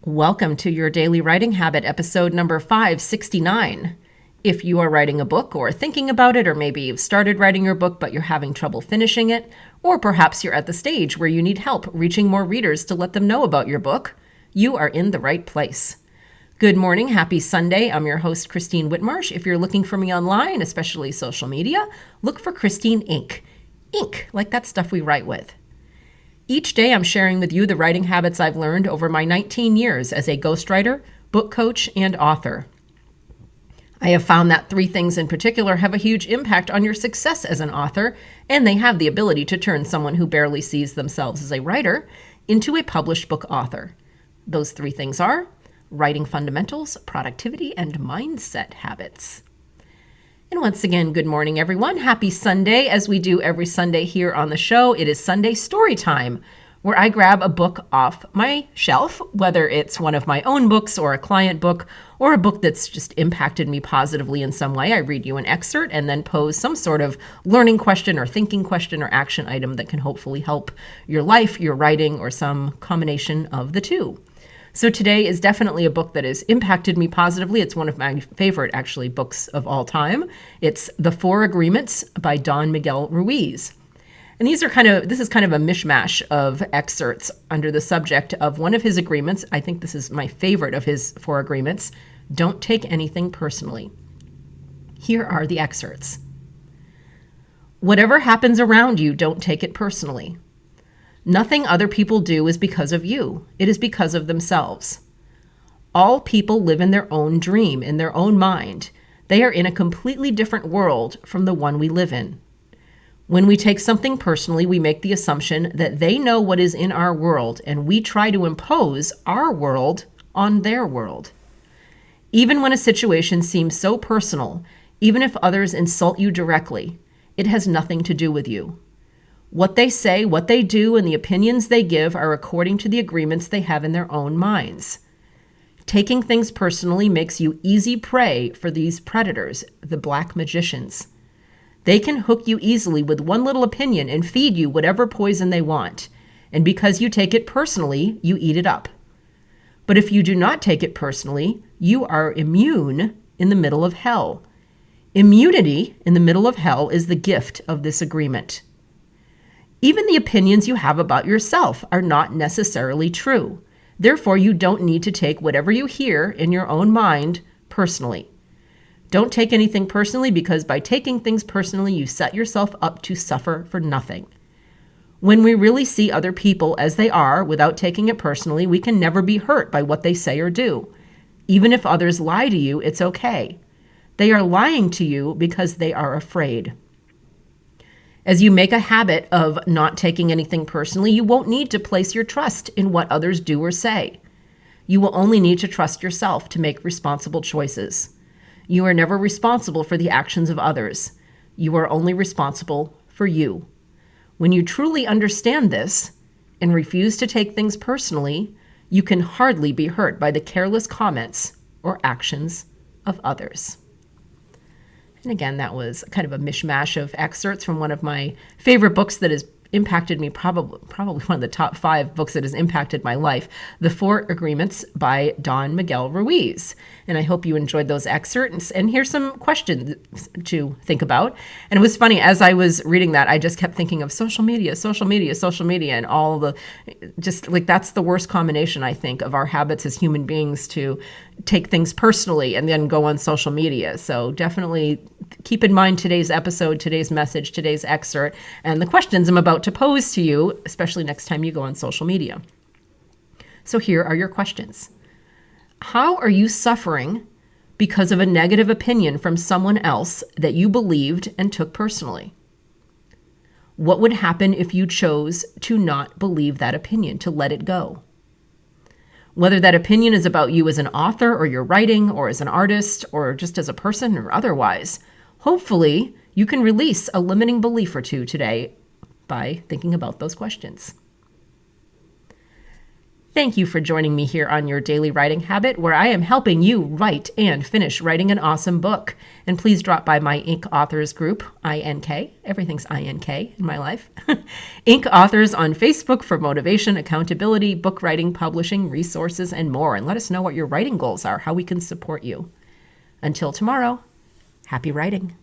Welcome to your Daily Writing Habit, episode number 569. If you are writing a book or thinking about it, or maybe you've started writing your book but you're having trouble finishing it, or perhaps you're at the stage where you need help reaching more readers to let them know about your book, you are in the right place. Good morning, happy Sunday. I'm your host, Christine Whitmarsh. If you're looking for me online, especially social media, look for Christine Inc. Ink, like that stuff we write with. Each day I'm sharing with you the writing habits I've learned over my 19 years as a ghostwriter, book coach, and author. I have found that three things in particular have a huge impact on your success as an author, and they have the ability to turn someone who barely sees themselves as a writer into a published book author. Those three things are writing fundamentals, productivity, and mindset habits. And once again, good morning, everyone. Happy Sunday. As we do every Sunday here on the show, it is Sunday Story Time, where I grab a book off my shelf, whether it's one of my own books or a client book or a book that's just impacted me positively in some way. I read you an excerpt and then pose some sort of learning question or thinking question or action item that can hopefully help your life, your writing, or some combination of the two. So today is definitely a book that has impacted me positively. It's one of my favorite, actually, books of all time. It's The 4 Agreements by Don Miguel Ruiz. And this is kind of a mishmash of excerpts under the subject of one of his agreements. I think this is my favorite of his 4 agreements. Don't take anything personally. Here are the excerpts. Whatever happens around you, don't take it personally. Nothing other people do is because of you. It is because of themselves. All people live in their own dream, in their own mind. They are in a completely different world from the one we live in. When we take something personally, we make the assumption that they know what is in our world, and we try to impose our world on their world. Even when a situation seems so personal, even if others insult you directly, it has nothing to do with you. What they say, what they do, and the opinions they give are according to the agreements they have in their own minds. Taking things personally makes you easy prey for these predators, the black magicians. They can hook you easily with one little opinion and feed you whatever poison they want. And because you take it personally, you eat it up. But if you do not take it personally, you are immune in the middle of hell. Immunity in the middle of hell is the gift of this agreement. Even the opinions you have about yourself are not necessarily true. Therefore, you don't need to take whatever you hear in your own mind personally. Don't take anything personally, because by taking things personally, you set yourself up to suffer for nothing. When we really see other people as they are without taking it personally, we can never be hurt by what they say or do. Even if others lie to you, it's okay. They are lying to you because they are afraid. As you make a habit of not taking anything personally, you won't need to place your trust in what others do or say. You will only need to trust yourself to make responsible choices. You are never responsible for the actions of others. You are only responsible for you. When you truly understand this and refuse to take things personally, you can hardly be hurt by the careless comments or actions of others. And again, that was kind of a mishmash of excerpts from one of my favorite books that has impacted me, probably one of the top 5 books that has impacted my life, The 4 Agreements by Don Miguel Ruiz. And I hope you enjoyed those excerpts. And here's some questions to think about. And it was funny, as I was reading that, I just kept thinking of social media, and all the, just like, that's the worst combination, I think, of our habits as human beings, to take things personally and then go on social media. So definitely keep in mind today's episode, today's message, today's excerpt, and the questions I'm about to pose to you, especially next time you go on social media. So here are your questions. How are you suffering because of a negative opinion from someone else that you believed and took personally? What would happen if you chose to not believe that opinion, to let it go? Whether that opinion is about you as an author or your writing or as an artist or just as a person or otherwise, hopefully you can release a limiting belief or two today by thinking about those questions. Thank you for joining me here on Your Daily Writing Habit, where I am helping you write and finish writing an awesome book. And please drop by my Inc. Authors group, INK. Everything's INK in my life. Inc. Authors on Facebook for motivation, accountability, book writing, publishing, resources, and more. And let us know what your writing goals are, how we can support you. Until tomorrow, happy writing.